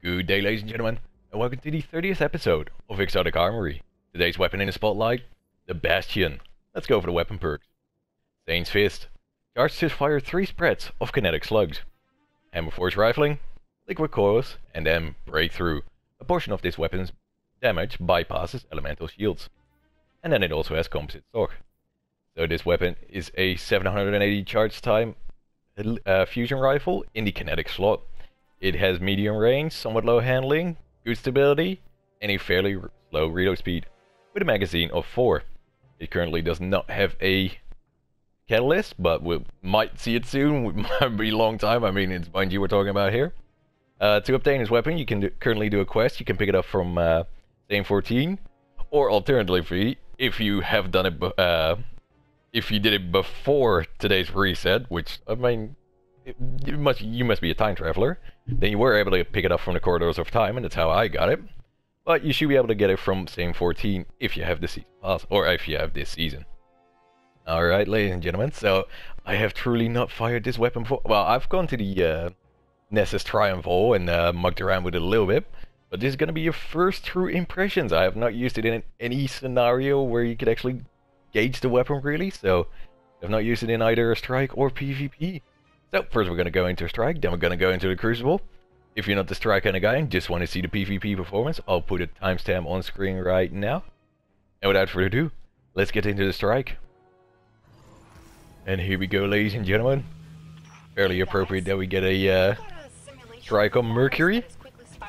Good day, ladies and gentlemen, and welcome to the 30th episode of Exotic Armory. Today's weapon in the spotlight, the Bastion. Let's go for the weapon perks. Saint's Fist. Charge to fire 3 spreads of kinetic slugs. Hammer force rifling, liquid coils, and then breakthrough. A portion of this weapon's damage bypasses elemental shields. And then it also has composite stock. So this weapon is a 780 charge time fusion rifle in the kinetic slot. It has medium range, somewhat low handling, good stability, and a fairly slow reload speed, with a magazine of 4. It currently does not have a catalyst, but we might see it soon. It might be a long time. I mean, it's mind you we're talking about here. To obtain this weapon, you can currently do a quest. You can pick it up from Ep30, or alternatively, if you have done it, if you did it before today's reset, which I mean, you must be a time traveler, then you were able to pick it up from the corridors of time, and that's how I got it. But you should be able to get it from same 14 if you have the season pass, or if you have this season. Alright, ladies and gentlemen, so I have truly not fired this weapon before. Well, I've gone to the Nessus Triumph Hall and mucked around with it a little bit, but this is going to be your first true impressions. I have not used it in any scenario where you could actually gauge the weapon really, so I've not used it in either a strike or PvP. So first we're going to go into a strike, then we're going to go into the crucible. If you're not the strike kind of guy and just want to see the PvP performance, I'll put a timestamp on screen right now. And without further ado, let's get into the strike. And here we go, ladies and gentlemen. Fairly appropriate that we get a strike on Mercury.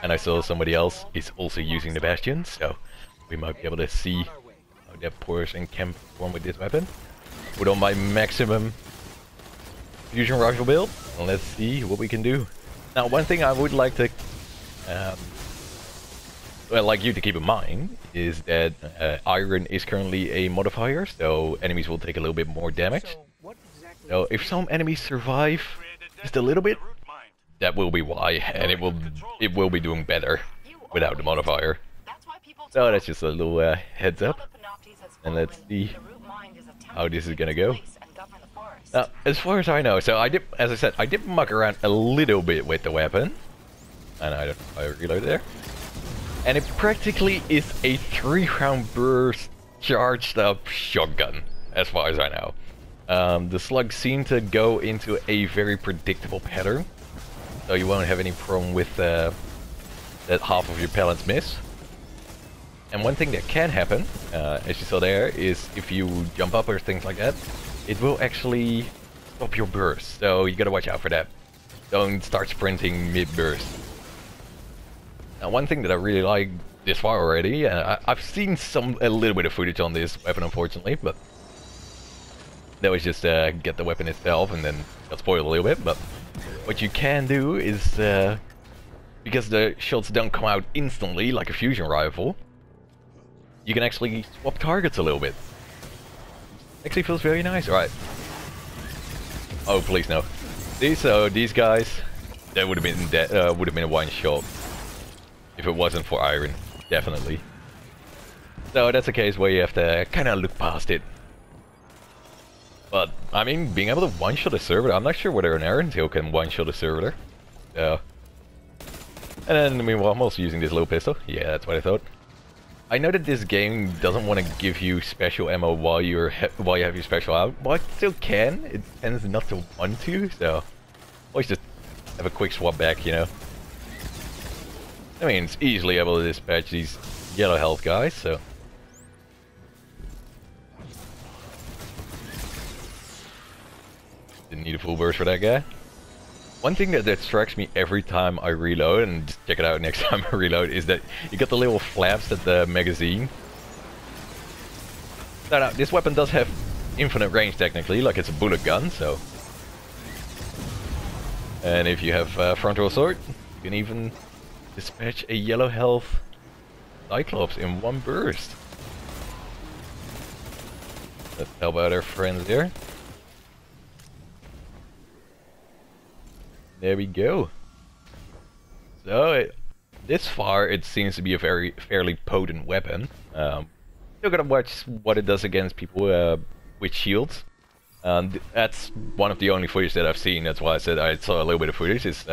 And I saw somebody else is also using the Bastion, so we might be able to see how that person can perform with this weapon. Put on my maximum fusion rifle build, and let's see what we can do. Now, one thing I would like to, like you to keep in mind is that iron is currently a modifier, so enemies will take a little bit more damage. So if some enemies survive just a little bit, that will be why, and it will be doing better without the modifier. So that's just a little heads up, and let's see how this is gonna go. Now, as far as I know, so as I said, I did muck around a little bit with the weapon, and I reload there, and it practically is a 3-round burst charged up shotgun, as far as I know. The slugs seem to go into a very predictable pattern, so you won't have any problem with that half of your pellets miss. And one thing that can happen, as you saw there, is if you jump up or things like that, it will actually stop your burst, so you gotta watch out for that. Don't start sprinting mid-burst. Now, one thing that I really like this far already, I've seen a little bit of footage on this weapon, unfortunately, but that was just get the weapon itself, and then got spoiled a little bit. But what you can do is, because the shots don't come out instantly like a fusion rifle, you can actually swap targets a little bit. Actually feels very nice. Alright. Oh, please no. See, so these guys, that would have been dead, would have been a one shot if it wasn't for iron, definitely. So that's a case where you have to kind of look past it. But I mean, being able to one shot a servitor, I'm not sure whether an Iron Tail can one shot a servitor. So, and then meanwhile, I'm also using this low pistol. Yeah, that's what I thought. I know that this game doesn't want to give you special ammo while you have your special out, but it still can. It tends not to want to, so always just have a quick swap back, you know. I mean, it's easily able to dispatch these yellow health guys, so. Didn't need a full burst for that guy. One thing that strikes me every time I reload, and just check it out next time I reload, is that you got the little flaps at the magazine. Now, this weapon does have infinite range technically, like it's a bullet gun, so. And if you have front row sword, you can even dispatch a yellow health Cyclops in one burst. Let's help out our friends here. There we go. So, this far, it seems to be a fairly potent weapon. Still gotta watch what it does against people with shields. That's one of the only footage that I've seen. That's why I said I saw a little bit of footage. Is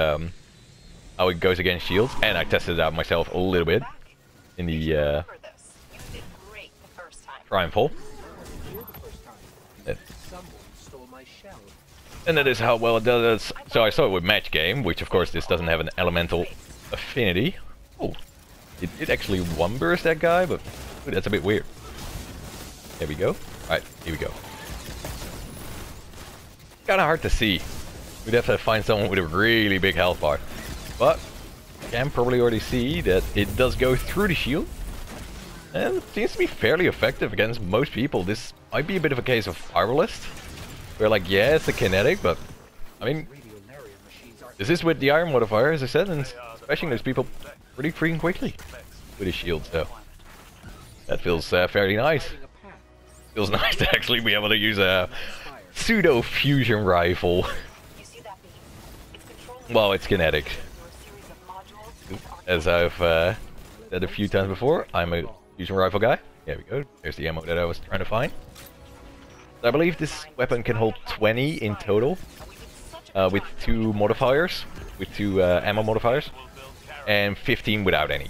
how it goes against shields, and I tested it out myself a little bit in the Triumphal. And that is how well it does. So I saw it with match game, which of course this doesn't have an elemental affinity. Oh, it did actually one burst that guy, but ooh, that's a bit weird. There we go. Alright, here we go. Kinda hard to see. We'd have to find someone with a really big health bar. But you can probably already see that it does go through the shield. And it seems to be fairly effective against most people. This might be a bit of a case of firelist. We're like, yeah, it's a kinetic, but I mean, this is with the iron modifier, as I said, and smashing those people pretty freaking quickly with his shield, so that feels fairly nice. Feels nice to actually be able to use a pseudo fusion rifle. Well, it's kinetic. As I've said a few times before, I'm a fusion rifle guy. There we go. There's the ammo that I was trying to find. I believe this weapon can hold 20 in total, with 2 modifiers, with 2 ammo modifiers, and 15 without any.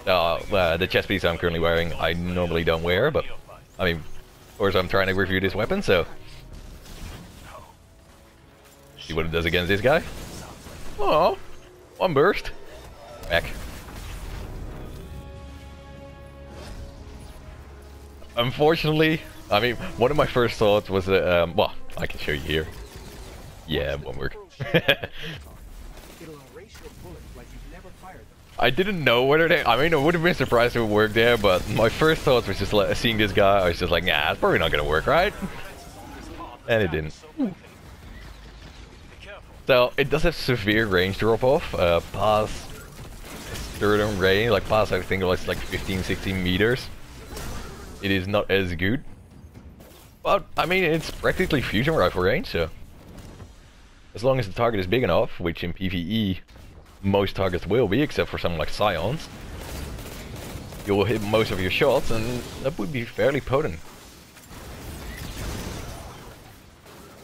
The chest piece I'm currently wearing, I normally don't wear, but I mean, of course I'm trying to review this weapon, so see what it does against this guy. Oh, one burst. Back. Unfortunately, I mean, one of my first thoughts was that, well, I can show you here. Yeah, it won't work. I didn't know whether they, I mean, I would have been surprised if it worked there, but my first thoughts was just like, seeing this guy, I was just like, nah, it's probably not gonna work, right? And it didn't. So, it does have severe range drop-off, past a certain range, like past I think it was like 15-16 meters. It is not as good. But, I mean, it's practically fusion rifle range, so as long as the target is big enough, which in PvE most targets will be, except for something like Scions, you will hit most of your shots, and that would be fairly potent.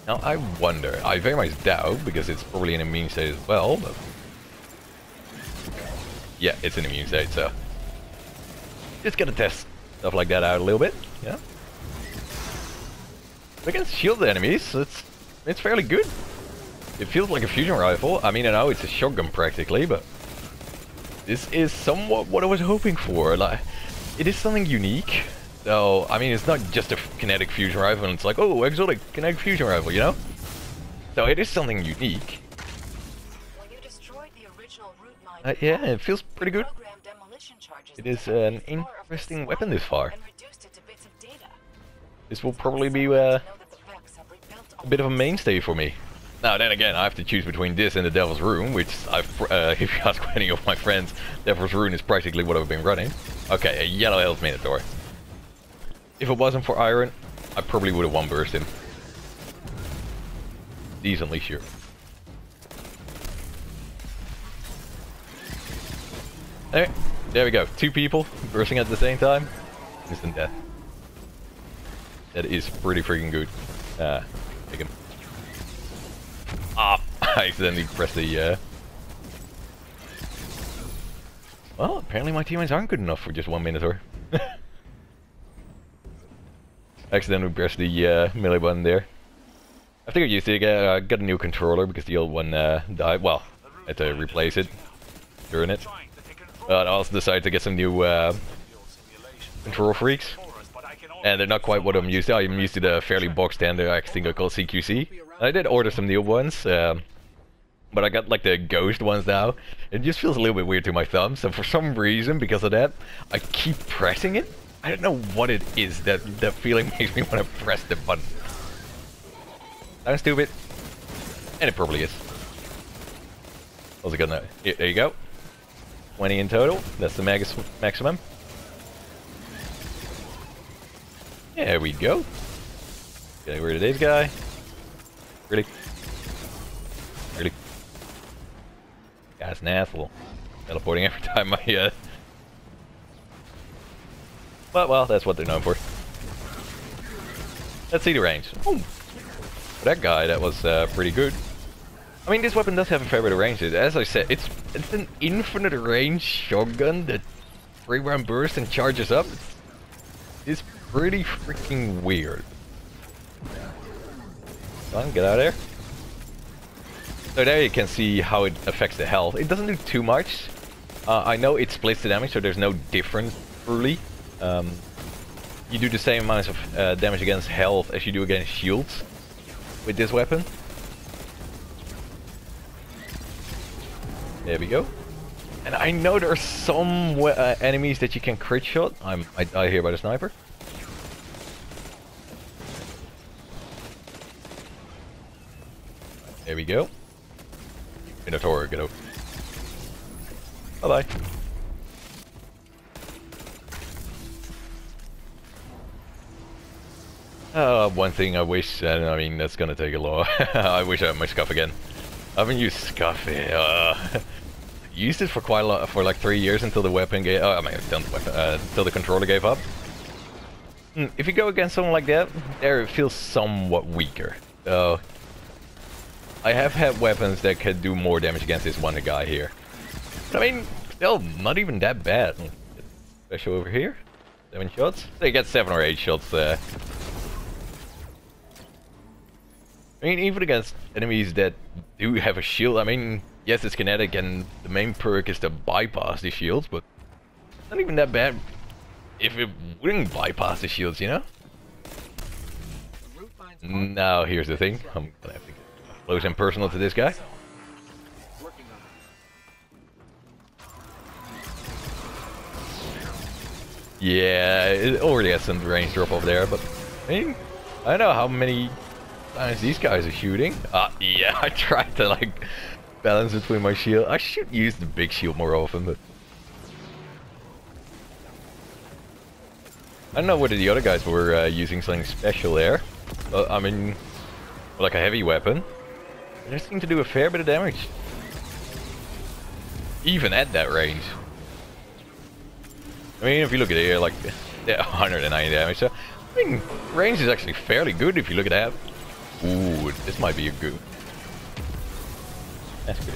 Now, I wonder, I very much doubt, because it's probably an immune state as well, but yeah, it's an immune state, so just gotta test stuff like that out a little bit, yeah. Against shielded enemies, it's fairly good. It feels like a fusion rifle. I mean, I know it's a shotgun practically, but this is somewhat what I was hoping for. Like, it is something unique. So, I mean, it's not just a kinetic fusion rifle, and it's like, oh, exotic kinetic fusion rifle, you know? So it is something unique. Yeah, it feels pretty good. It is an interesting weapon this far. This will probably be a bit of a mainstay for me. Now then again, I have to choose between this and the Devil's Rune, which if you ask any of my friends, Devil's Rune is practically what I've been running. Okay, a yellow health Minotaur. If it wasn't for iron, I probably would have one burst him. Decently sure. Anyway, there we go. 2 people bursting at the same time. Instant death. That is pretty freaking good. Take him. Ah, I accidentally pressed the, Well, apparently my teammates aren't good enough for just 1 Minotaur. Accidentally pressed the, melee button there. I think I used to got a new controller because the old one, died. Well, I had to replace it during it. I also decided to get some new, control freaks. And they're not quite what I'm used to. I'm used to the fairly box standard, I think I call CQC. I did order some new ones, but I got like the ghost ones now. It just feels a little bit weird to my thumbs, and for some reason, because of that, I keep pressing it. I don't know what it is that feeling makes me want to press the button. Sounds stupid, and it probably is. Also got there you go. 20 in total. That's the maximum. There we go. Get rid of this guy. Really? Really? Guy's an asshole. Teleporting every time I, But, well, that's what they're known for. Let's see the range. Ooh. For that guy, that was, pretty good. I mean, this weapon does have a fair bit of range. As I said, it's an infinite range shotgun that 3-round bursts and charges up. It's pretty freaking weird. Come on, get out of there. So there you can see how it affects the health. It doesn't do too much. I know it splits the damage, so there's no difference truly. You do the same amount of damage against health as you do against shields with this weapon. There we go. And I know there are some enemies that you can crit shot. I die here by the sniper. There we go. Minotaur, get over. Bye bye. One thing I wish, and I mean that's gonna take a lot. I wish I had my scuff again. I haven't used scuff. Used it for quite a lot, for like 3 years until the weapon gave. I mean, until the controller gave up. If you go against someone like that, there it feels somewhat weaker. So I have had weapons that could do more damage against this one guy here. But I mean, still not even that bad. Special over here, 7 shots. They get 7 or 8 shots. I mean, even against enemies that do have a shield. I mean, yes, it's kinetic, and the main perk is to bypass the shields, but not even that bad if it wouldn't bypass the shields, you know? Now, here's the thing. I'm gonna have to get close and personal to this guy. Yeah, it already has some range drop over there, but I mean, I don't know how many times these guys are shooting. Yeah, I tried to like balance between my shield. I should use the big shield more often, but I don't know whether the other guys were using something special there. I mean, like a heavy weapon. They seem to do a fair bit of damage, even at that range. I mean, if you look at it here, like, yeah, 190 damage. So, I mean, range is actually fairly good if you look at that. Ooh, this might be a good. That's good.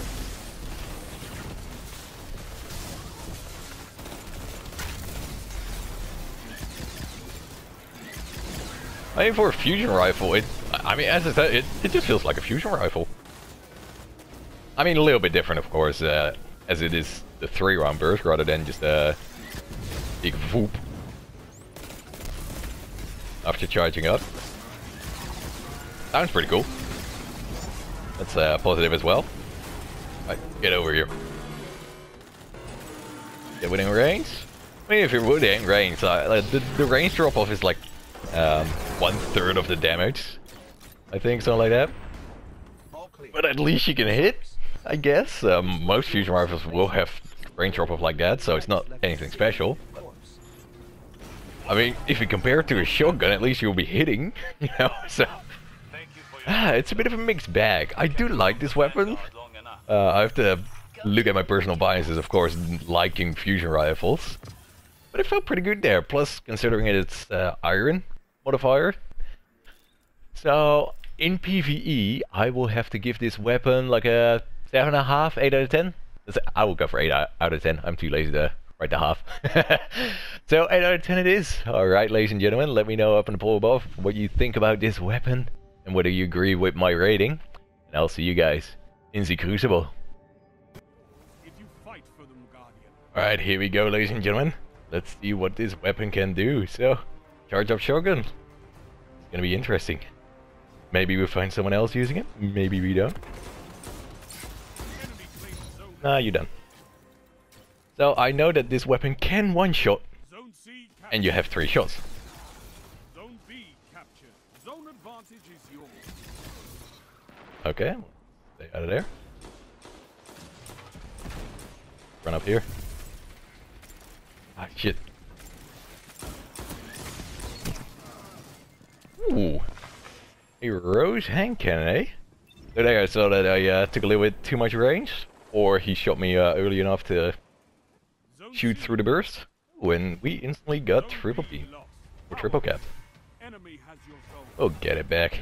I mean, for a fusion rifle, I mean, as I said, it just feels like a fusion rifle. I mean, a little bit different, of course, as it is the 3-round burst rather than just a big whoop after charging up. Sounds pretty cool. That's positive as well. Right, get over here. Get within range. I mean, if you're within range, the range drop off is like 1/3 of the damage. I think, something like that. But at least you can hit, I guess. Most fusion rifles will have range drop off like that, so it's not anything special. I mean, if you compare it to a shotgun, at least you'll be hitting, you know, so it's a bit of a mixed bag. I do like this weapon. I have to look at my personal biases, of course, liking fusion rifles. But it felt pretty good there, plus considering it's iron modifier. So, in PvE, I will have to give this weapon like a 7.5, 8 out of 10. I will go for 8 out of 10, I'm too lazy to write the half. So 8 out of 10 it is. Alright, ladies and gentlemen, let me know up in the poll above what you think about this weapon and whether you agree with my rating. And I'll see you guys in the Crucible. Alright, here we go, ladies and gentlemen. Let's see what this weapon can do. So, charge up shotgun. It's gonna be interesting. Maybe we'll find someone else using it. Maybe we don't. Nah, you're done. So I know that this weapon can one-shot, and you have 3 shots. Zone B captured. Zone advantage is yours. Okay, stay out of there. Run up here. Ah, shit. Ooh, a rose hand cannon, eh? So there I saw that I took a little bit too much range, or he shot me early enough to shoot through the burst, when we instantly got triple P, or triple cap. Oh, get it back.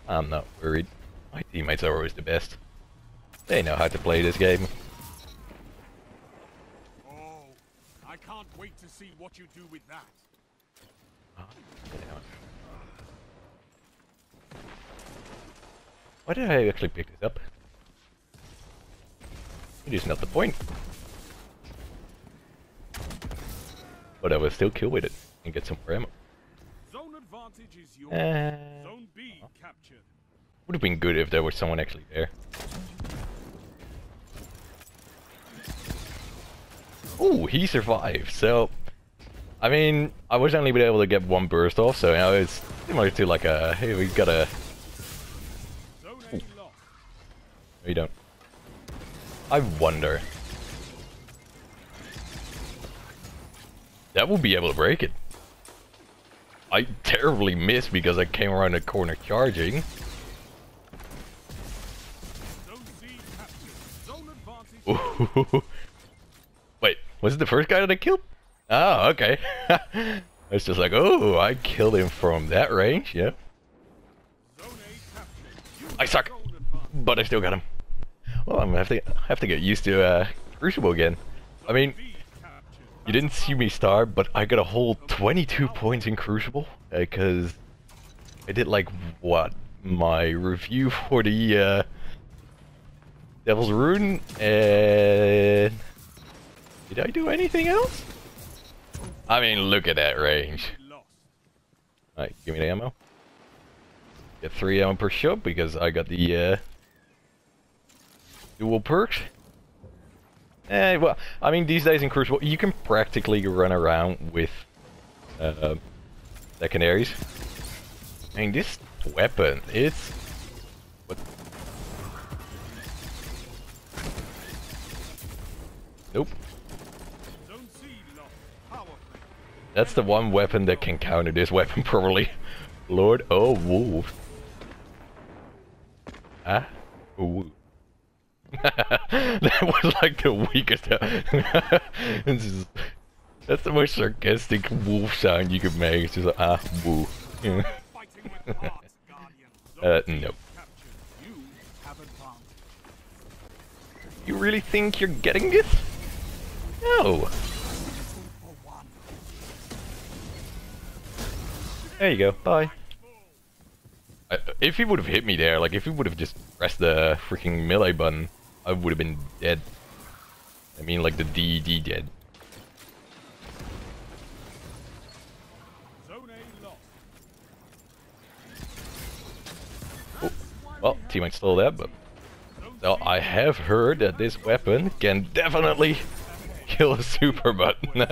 I'm not worried. My teammates are always the best. They know how to play this game. Oh, I can't wait to see what you do with that. Why did I actually pick this up? It is not the point. But I will still kill with it and get some more ammo. Zone advantage is yours. Zone B captured. Would have been good if there was someone actually there. Ooh, he survived. So, I mean, I was only able to get one burst off, so you know, it's similar to like a, hey, we got a. Zone A lost. No, you don't. I wonder. That will be able to break it. I terribly missed because I came around the corner charging. Zone C captured. Zone advantage. Ooh. Wait, was it the first guy that I killed? Oh, okay. It's just like, oh, I killed him from that range, yeah. Zone A captured. I suck, but I still got him. Well, I'm gonna have to get used to Crucible again. I mean, you didn't see me start, but I got a whole 22 points in Crucible because I did like what, my review for the Devil's Rune, and did I do anything else? I mean, look at that range. Alright, give me the ammo. Get 3 ammo per shot because I got the dual perks. Well, I mean, these days in Crucible, you can practically run around with secondaries. I mean, this weapon, it's... What? Nope. That's the one weapon that can counter this weapon, probably. Lord, oh, wolf. Ah? Ooh. That was like the weakest. That's the most sarcastic wolf sound you could make. It's just like, ah, woo. No. You really think you're getting this? No. There you go. Bye. If he would have hit me there, like if he would have just pressed the freaking melee button, I would have been dead. I mean, like the DD dead. Oh, well, teammate stole that, but so I have heard that this weapon can definitely kill a super button.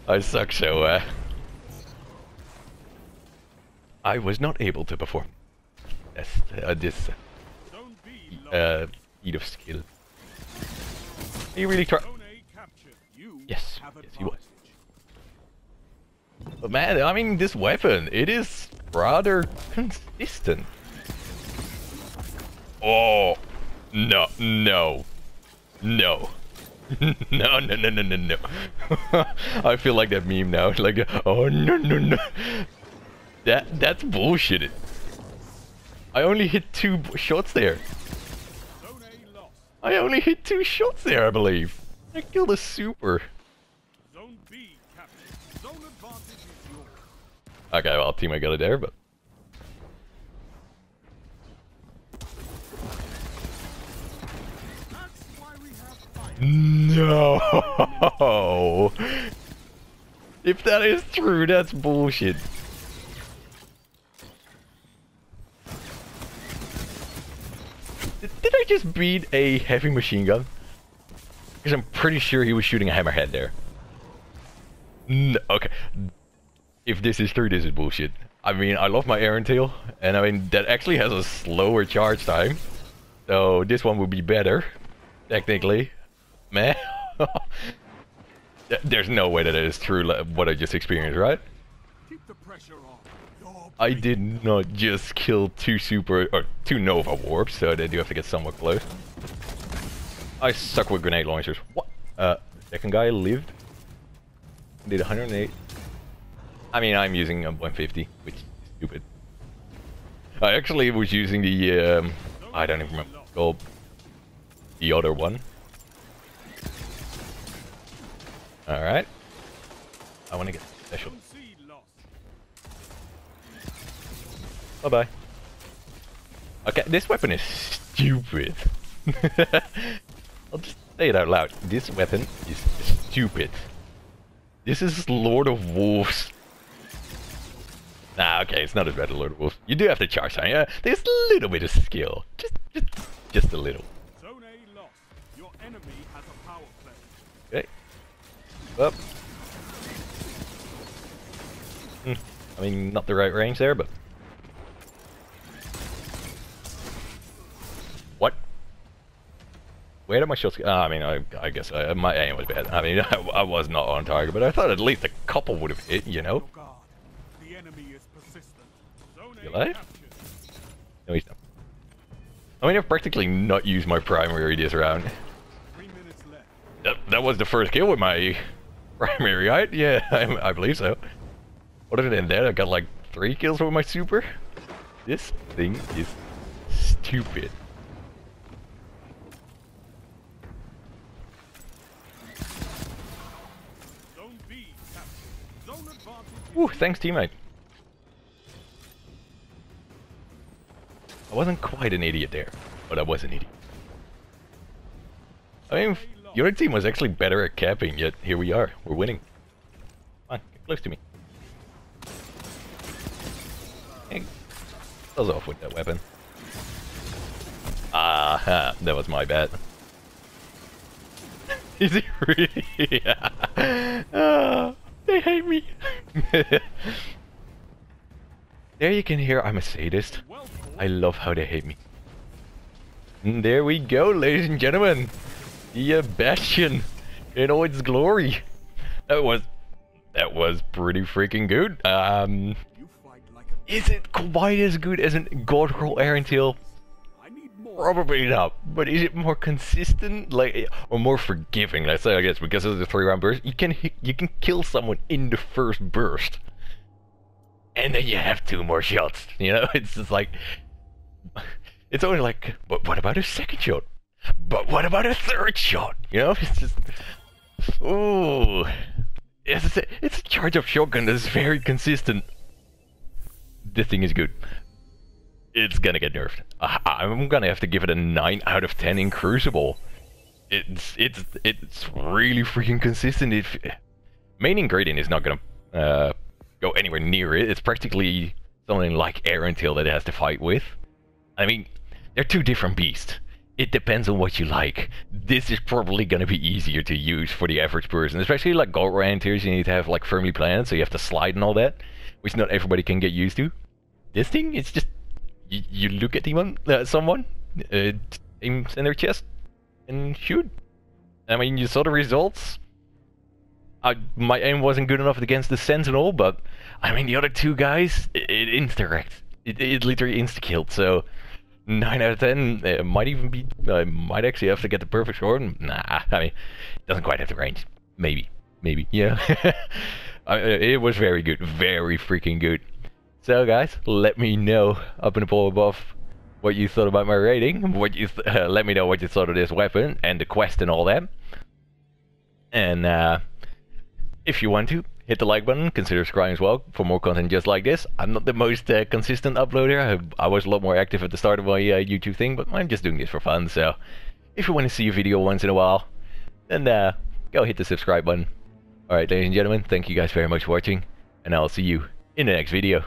I suck, so I was not able to perform this feat of skill. He really tried. Yes, yes, he was. But man, I mean, this weapon, it is rather consistent. Oh, no, no, no. No, no, no, no, no, no. I feel like that meme now. Like, oh, no, no, no. That's bullshit. I only hit 2 shots there. I only hit 2 shots there, I believe. I killed a super. Okay, well, teammate got it there, but... No! If that is true, that's bullshit. Did I just beat a heavy machine gun? Because I'm pretty sure he was shooting a hammerhead there. No, okay. If this is true, this is bullshit. I mean, I love my Iron Tail, and I mean, that actually has a slower charge time. So this one would be better, technically. Man. There's no way that it is true, what I just experienced, right? Keep the pressure on. I did not just kill 2 super, or 2 Nova warps, so they do have to get somewhat close. I suck with grenade launchers. What? Second guy lived. Did 108. I mean, I'm using a 150, which is stupid. I actually was using the, I don't even remember. go the other one. Alright. I want to get special. Bye-bye. Okay, this weapon is stupid. I'll just say it out loud. This weapon is stupid. This is Lord of Wolves. Nah, okay, it's not as bad as Lord of Wolves. You do have to charge time. Yeah, there's a little bit of skill. Just a little. Zone A lost. Your enemy has a power play. Okay. Up. I mean, not the right range there, but... What? Where did my shots go? I mean, I guess my aim was bad. I mean, I was not on target, but I thought at least a couple would have hit, you know? The enemy is persistent. Zone You A alive? captured. No, he's not. I mean, I've practically not used my primary this round. 3 minutes left. That was the first kill with my primary, right? Yeah, I believe so. Other than that, I got like 3 kills with my super. This thing is stupid. Zone B captured. Zone advantage. Ooh, thanks teammate. I wasn't quite an idiot there, but I was an idiot. I mean, your team was actually better at capping, yet here we are. We're winning. Come on, get close to me. Hey, close off with that weapon. Ah, that was my bad. Is it really? Yeah. They hate me. There you can hear I'm a sadist. I love how they hate me. And there we go, ladies and gentlemen. The Bastion in all its glory. That was pretty freaking good. You fight like a Is it quite as good as an God Roll Aaron Tail? I need more. Probably not. But is it more consistent, like, or more forgiving? Let's say, I guess, because of the 3-round burst, you can kill someone in the first burst, and then you have 2 more shots. You know, it's just like, it's only like, but what about a second shot? But what about a third shot? You know, it's just, ooh, it's a charge-up shotgun that's very consistent. This thing is good. It's gonna get nerfed. I'm gonna have to give it a 9 out of 10 in Crucible. It's really freaking consistent. Main ingredient is not gonna go anywhere near it. It's practically something like Aaron Tail that it has to fight with. I mean, they're 2 different beasts. It depends on what you like. This is probably gonna be easier to use for the average person, especially like gold rantiers. You need to have like firmly planted, so you have to slide and all that, which not everybody can get used to. This thing, it's just you look at someone, aim in their chest, and shoot. I mean, you saw the results. My aim wasn't good enough against the Sentinel, but I mean the other 2 guys, it insta-wrecked. It literally insta-killed. So 9 out of 10. It might even be. I might actually have to get the perfect sword. Nah, I mean, it doesn't quite have the range. Maybe, yeah. It was very good, very freaking good. So guys, let me know up in the poll above what you thought about my rating. Let me know what you thought of this weapon and the quest and all that. And if you want to, hit the like button, consider subscribing as well for more content just like this. I'm not the most consistent uploader. I was a lot more active at the start of my YouTube thing, but I'm just doing this for fun. So if you want to see a video once in a while, then go hit the subscribe button. Alright, ladies and gentlemen, thank you guys very much for watching, and I'll see you in the next video.